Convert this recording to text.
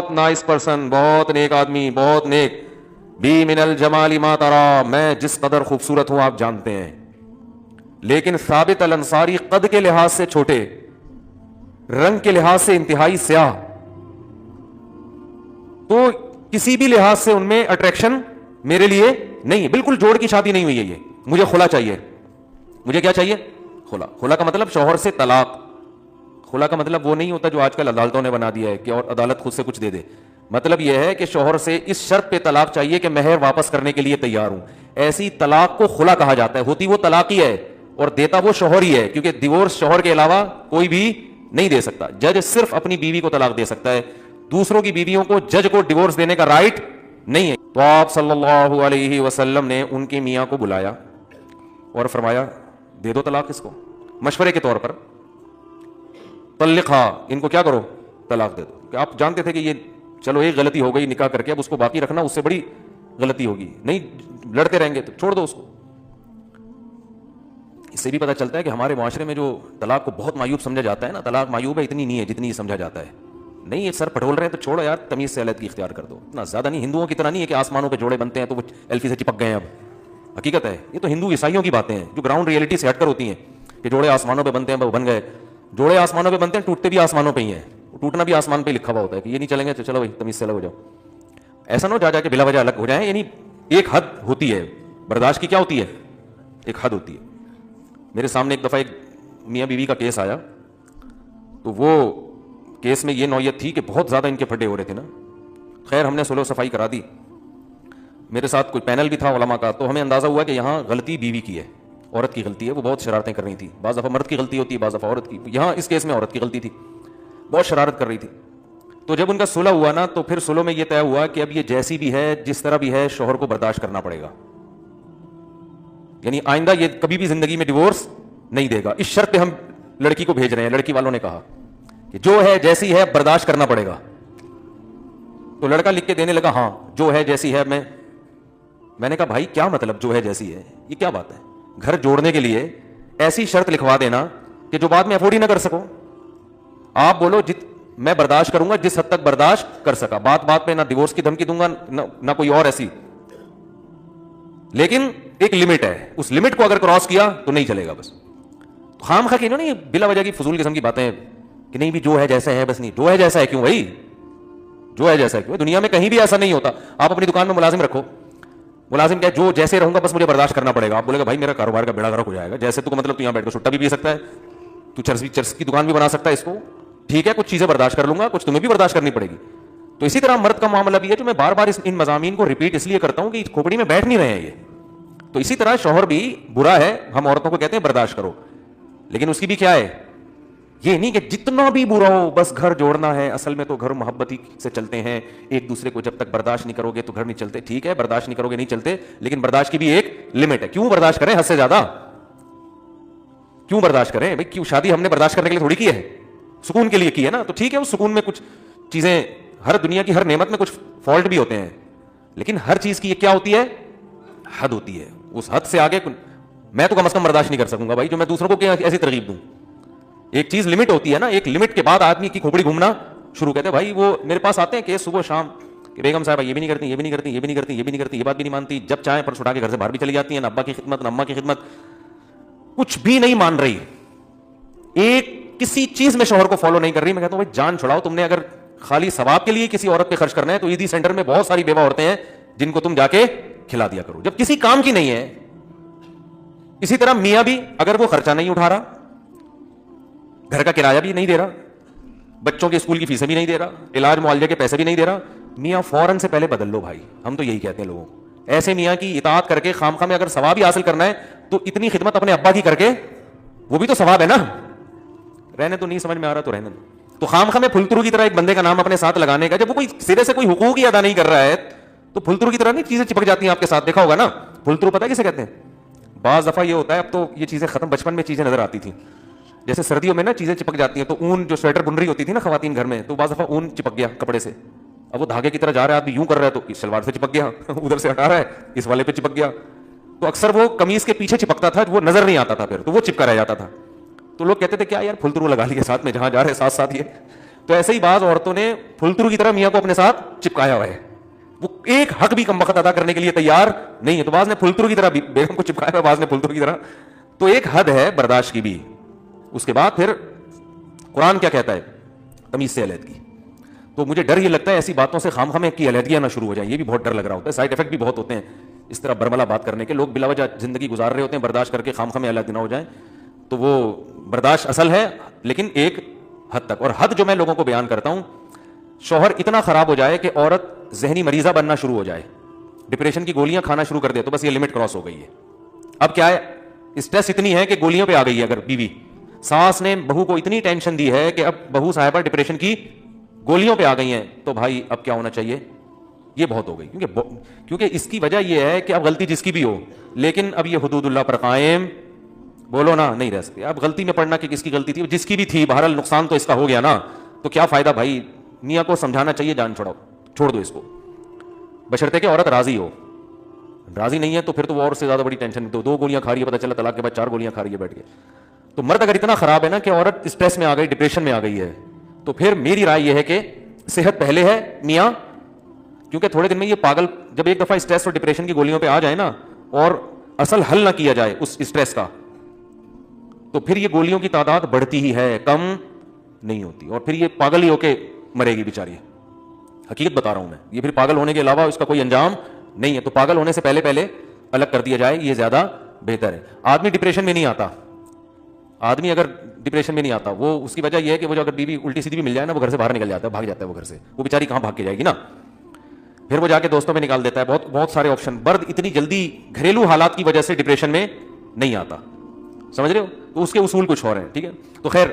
بہت nice person, بہت نیک آدمی, بہت نیک, بی من الجمال ما ترا, میں جس قدر خوبصورت ہوں آپ جانتے ہیں. لیکن ثابت الانصاری قد کے لحاظ سے چھوٹے, رنگ کے لحاظ سے انتہائی سیاہ, تو کسی بھی لحاظ سے ان میں اٹریکشن میرے لیے نہیں ہے. بالکل جوڑ کی شادی نہیں ہوئی ہے یہ, مجھے خلا چاہیے. مجھے کیا چاہیے؟ خلا. خلا کا مطلب شوہر سے طلاق. خلا کا مطلب وہ نہیں ہوتا جو آج کل عدالتوں نے بنا دیا ہے کہ اور عدالت خود سے کچھ دے دے. مطلب یہ ہے کہ شوہر سے اس شرط پہ طلاق چاہیے کہ مہر واپس کرنے کے لیے تیار ہوں. ایسی طلاق کو خلا کہا جاتا ہے. ہوتی وہ طلاق ہی ہے اور دیتا وہ شوہر ہی ہے, کیونکہ ڈیورس شوہر کے علاوہ کوئی بھی نہیں دے سکتا. جج صرف اپنی بیوی کو طلاق دے سکتا ہے, دوسروں کی بیویوں کو جج کو ڈیورس دینے کا رائٹ نہیں ہے. تو آپ صلی اللہ علیہ وسلم نے ان کے میاں کو بلایا اور فرمایا دے دو طلاق اس کو, مشورے کے طور پر. طلقھا, ان کو کیا کرو, طلاق دے دو. کہ آپ جانتے تھے کہ یہ چلو ایک غلطی ہو گئی نکاح کر کے, اب اس کو باقی رکھنا اس سے بڑی غلطی ہوگی, نہیں لڑتے رہیں گے تو چھوڑ دو اس کو. اس سے بھی پتہ چلتا ہے کہ ہمارے معاشرے میں جو طلاق کو بہت معیوب سمجھا جاتا ہے نا, طلاق معیوب ہے اتنی نہیں ہے جتنی یہ سمجھا جاتا ہے. نہیں, یہ سر پٹول رہے ہیں تو چھوڑو یار, تمیز سے علیحدگی اختیار کر دو. اتنا زیادہ نہیں, ہندوؤں کی طرح نہیں ہے کہ آسمانوں پہ جوڑے بنتے ہیں تو وہ ایلفی سے چپک گئے ہیں. اب حقیقت ہے یہ تو ہندو عیسائیوں کی باتیں ہیں جو گراؤنڈ ریئلٹی سے ہٹ کر ہوتی ہیں کہ جوڑے آسمانوں پہ بنتے ہیں, وہ بن گئے. جوڑے آسمانوں پہ بنتے ہیں, ٹوٹتے بھی آسمانوں پہ ہی ہیں. ٹوٹنا بھی آسمان پہ لکھا ہوا ہوتا ہے کہ یہ نہیں چلیں گے تو چلو بھائی تمیز سے الگ ہو جاؤ. ایسا نہ ہو جا کے بلا وجہ الگ ہو جائیں. یعنی ایک حد ہوتی ہے برداشت کی. کیا ہوتی ہے؟ ایک حد ہوتی ہے. میرے سامنے ایک دفعہ ایک میاں بیوی کا کیس آیا, تو وہ کیس میں یہ نوعیت تھی کہ بہت زیادہ ان کے پھڈے ہو رہے تھے نا. خیر ہم نے سلو صفائی کرا دی, میرے ساتھ کوئی پینل بھی تھا علماء کا, تو ہمیں اندازہ ہوا کہ یہاں غلطی بیوی کی ہے, عورت کی غلطی ہے. وہ بہت شرارتیں کر رہی تھی, بعض دفعہ مرد کی غلطی ہوتی ہے, بعض دفعہ عورت کی. یہاں اس کیس میں عورت کی غلطی تھی, بہت شرارت کر رہی تھی. تو جب ان کا صلح ہوا نا, تو پھر صلح میں یہ طے ہوا کہ اب یہ جیسی بھی ہے, جس طرح بھی ہے, شوہر کو برداشت کرنا پڑے گا. یعنی آئندہ یہ کبھی بھی زندگی میں ڈیورس نہیں دے گا. اس شرط پہ ہم لڑکی کو بھیج رہے ہیں. لڑکی والوں نے کہا کہ جو ہے جیسی ہے برداشت کرنا پڑے گا. تو لڑکا لکھ کے دینے لگا ہاں جو ہے جیسی ہے. میں نے کہا بھائی کیا مطلب جو ہے جیسی ہے, یہ کیا بات ہے؟ گھر جوڑنے کے لیے ایسی شرط لکھوا دینا کہ جو بعد میں افورڈ ہی نہ کر سکو. آپ بولو میں برداشت کروں گا جس حد تک برداشت کر سکا, بات بات پہ نہ ڈیورس کی دھمکی دوں گا نہ کوئی اور ایسی, لیکن ایک لمٹ ہے, اس لمٹ کو اگر کراس کیا تو نہیں چلے گا. بس خام خواہ انہوں نے بلا وجہ کی فضول قسم کی باتیں کہ نہیں بھی جو ہے جیسا ہے بس. نہیں, جو ہے جیسا ہے کیوں بھائی, جو ہے جیسا ہے کیوں؟ دنیا میں کہیں بھی ایسا نہیں ہوتا. آپ اپنی دکان میں ملازم رکھو, ملازم کیا جو جیسے رہوں گا بس مجھے برداشت کرنا پڑے گا. آپ بولے گا بھائی میرا کاروبار کا بیڑا غرق ہو جائے گا. جیسے تو مطلب تو یہاں بیٹھ کر سٹا بھی پی سکتا ہے, تو چرس کی دکان بھی بنا سکتا ہے اس کو, ٹھیک ہے کچھ چیزیں برداشت کر لوں گا, کچھ تمہیں بھی برداشت کرنی پڑے گی. تو اسی طرح مرد کا معاملہ بھی ہے, جو میں بار بار ان مضامین کو ریپیٹ اس لیے کرتا ہوں کہ کھوپڑی میں بیٹھ نہیں رہے ہیں یہ. تو اسی طرح شوہر بھی برا ہے, ہم عورتوں کو کہتے ہیں برداشت کرو, لیکن اس کی بھی کیا ہے, یہ نہیں کہ جتنا بھی برا ہو بس گھر جوڑنا ہے. اصل میں تو گھر محبتی سے چلتے ہیں, ایک دوسرے کو جب تک برداشت نہیں کرو گے تو گھر نہیں چلتے. ٹھیک ہے برداشت نہیں کرو گے نہیں چلتے, لیکن برداشت کی بھی ایک لمٹ ہے. کیوں برداشت کریں حد سے زیادہ, کیوں برداشت کریں بھائی؟ کیوں شادی ہم نے برداشت کرنے کے لیے تھوڑی کی ہے, سکون کے لیے کی ہے نا. تو ٹھیک ہے اس سکون میں کچھ چیزیں, ہر دنیا کی ہر نعمت میں کچھ فالٹ بھی ہوتے ہیں, لیکن ہر چیز کی کیا ہوتی ہے, حد ہوتی ہے. اس حد سے آگے میں تو کم از کم برداشت نہیں کر سکوں گا بھائی, جو میں دوسروں کو ایسی ترغیب دوں. ایک چیز لمٹ ہوتی ہے نا, ایک لمٹ کے بعد آدمی کی کھوپڑی گھومنا شروع کرتے ہیں. بھائی وہ میرے پاس آتے ہیں کہ صبح شام کہ بیگم صاحبہ یہ بھی نہیں کرتی, یہ بھی نہیں کرتی, یہ بھی نہیں کرتی, یہ بھی نہیں کرتی, یہ بات بھی نہیں مانتی, جب چاہیں پر چھٹا کے گھر سے باہر بھی چلی جاتی ہیں, نہ ابا کی خدمت نہ اماں کی خدمت, کچھ بھی نہیں مان رہی, ایک کسی چیز میں شوہر کو فالو نہیں کر رہی. میں کہتا ہوں بھائی جان چھڑاؤ, تم نے اگر خالی ثواب کے لیے کسی عورت پہ خرچ کرنا ہے تو عیدی سینٹر میں بہت ساری بیوہ عورتیں ہیں جن کو تم جا کے کھلا دیا کرو, جب کسی کام کی نہیں ہے. اسی طرح میاں بھی اگر وہ خرچہ نہیں اٹھا رہا, گھر کا کرایہ بھی نہیں دے رہا, بچوں کے اسکول کی فیسیں بھی نہیں دے رہا, علاج معالجے کے پیسے بھی نہیں دے رہا, میاں فوراً سے پہلے بدل لو بھائی. ہم تو یہی کہتے ہیں لوگوں کو, ایسے میاں کی اطاعت کر کے خامخواہ میں اگر ثواب ہی حاصل کرنا ہے تو اتنی خدمت اپنے ابا کی کر کے, وہ بھی تو ثواب ہے نا. رہنے تو نہیں سمجھ میں آ رہا تو رہنے دو. تو خامخواہ میں پھلترو کی طرح ایک بندے کا نام اپنے ساتھ لگانے کا, جب وہ کوئی سرے سے کوئی حقوق ہی ادا نہیں کر رہا ہے تو پھلترو کی طرح نہیں چیزیں چپک جاتی ہیں آپ کے ساتھ. دیکھا ہوگا نا پھلترو, پتہ کسے کہتے ہیں؟ بعض دفعہ یہ ہوتا ہے, اب تو یہ چیزیں ختم, بچپن میں چیزیں نظر آتی تھیں, جیسے سردیوں میں نا چیزیں چپک جاتی ہیں, تو اون جو سویٹر بن رہی ہوتی تھی نا خواتین گھر میں, تو بعض دفعہ اون چپک گیا کپڑے سے, اب وہ دھاگے کی طرح جا رہا ہے, آدمی یوں کر رہا ہے تو اس شلوار سے چپک گیا, ادھر سے ہٹا رہا ہے اس والے پہ چپک گیا, تو اکثر وہ قمیص کے پیچھے چپکتا تھا, وہ نظر نہیں آتا تھا, پھر تو وہ چپکا رہ جاتا تھا. تو لوگ کہتے تھے کیا یار پھلترو لگا لیے ساتھ میں, جہاں جا رہے ساتھ ساتھ یہ تو ایسے ہی بعض عورتوں نے پھلترو کی طرح میاں کو اپنے ساتھ چپکایا ہوا ہے, وہ ایک حق بھی کم وقت ادا کرنے کے لیے تیار نہیں ہے. تو بعض نے پھلترو کی طرح بیگم کو چپکایا ہوا, بعض نے پھلترو کی طرح. تو ایک حد ہے برداشت کی بھی. اس کے بعد پھر قرآن کیا کہتا ہے تمیز سے علیحدگی. تو مجھے ڈر یہ لگتا ہے ایسی باتوں سے خام خامے کی علیحدگیاں نہ شروع ہو جائیں, یہ بھی بہت ڈر لگ رہا ہوتا ہے. سائڈ افیکٹ بھی بہت ہوتے ہیں اس طرح برملا بات کرنے کے. لوگ بلا وجہ زندگی گزار رہے ہوتے ہیں, برداشت کر کے خام خامے علیحدہ نہ ہو جائیں. تو وہ برداشت اصل ہے لیکن ایک حد تک. اور حد جو میں لوگوں کو بیان کرتا ہوں, شوہر اتنا خراب ہو جائے کہ عورت ذہنی مریضہ بننا شروع ہو جائے, ڈپریشن کی گولیاں کھانا شروع کر دے, تو بس یہ لمٹ کراس ہو گئی ہے. اب کیا ہے, اسٹریس اتنی ہے کہ گولیوں پہ آ گئی ہے. اگر بیوی ساس نے بہو کو اتنی ٹینشن دی ہے کہ اب بہو صاحبہ ڈپریشن کی گولیوں پہ آ گئی ہیں, تو بھائی اب کیا ہونا چاہیے, یہ بہت ہو گئی. کیونکہ اس کی وجہ یہ ہے کہ اب غلطی جس کی بھی ہو, لیکن اب یہ حدود اللہ پر قائم بولو نا نہیں رہ سکتے. اب غلطی میں پڑنا کہ کس کی غلطی تھی, جس کی بھی تھی, بہرحال نقصان تو اس کا ہو گیا نا, تو کیا فائدہ بھائی. میاں کو سمجھانا چاہیے, جان چھوڑ دو اس کو, بشرطے کہ عورت راضی ہو. راضی نہیں ہے تو پھر تو وہ اور سے زیادہ بڑی ٹینشن. دو گولیاں کھا رہی ہے, پتہ چلا طلاق کے بعد 4 گولیاں کھا رہی ہے بیٹھ کے. تو مرد اگر اتنا خراب ہے نا کہ عورت اسٹریس میں آ گئی, ڈپریشن میں آ گئی ہے, تو پھر میری رائے یہ ہے کہ صحت پہلے ہے میاں. کیونکہ تھوڑے دن میں یہ پاگل جب ایک دفعہ اسٹریس اور ڈپریشن کی گولیوں پہ آ جائے نا, اور اصل حل نہ کیا جائے اس اسٹریس کا, تو پھر یہ گولیوں کی تعداد بڑھتی ہی ہے, کم نہیں ہوتی. اور پھر یہ پاگل ہی ہو کے مرے گی بیچاری. حقیقت بتا رہا ہوں میں, یہ پھر پاگل ہونے کے علاوہ اس کا کوئی انجام نہیں ہے. تو پاگل ہونے سے پہلے الگ کر دیا جائے, یہ زیادہ بہتر ہے. آدمی ڈپریشن میں نہیں آتا, آدمی اگر ڈپریشن میں نہیں آتا, وہ اس کی وجہ یہ ہے کہ وہ جو اگر بیوی الٹی سیدھی بھی مل جائے نا, وہ گھر سے باہر نکل جاتا ہے, بھاگ جاتا ہے وہ گھر سے. وہ بیچاری کہاں بھاگ کے جائے گی نا, پھر وہ جا کے دوستوں میں نکال دیتا ہے. بہت سارے آپشن. مرد اتنی جلدی گھریلو حالات کی وجہ سے ڈپریشن میں نہیں آتا, سمجھ رہے ہو. تو اس کے اصول کچھ اور ہیں, ٹھیک ہے. تو خیر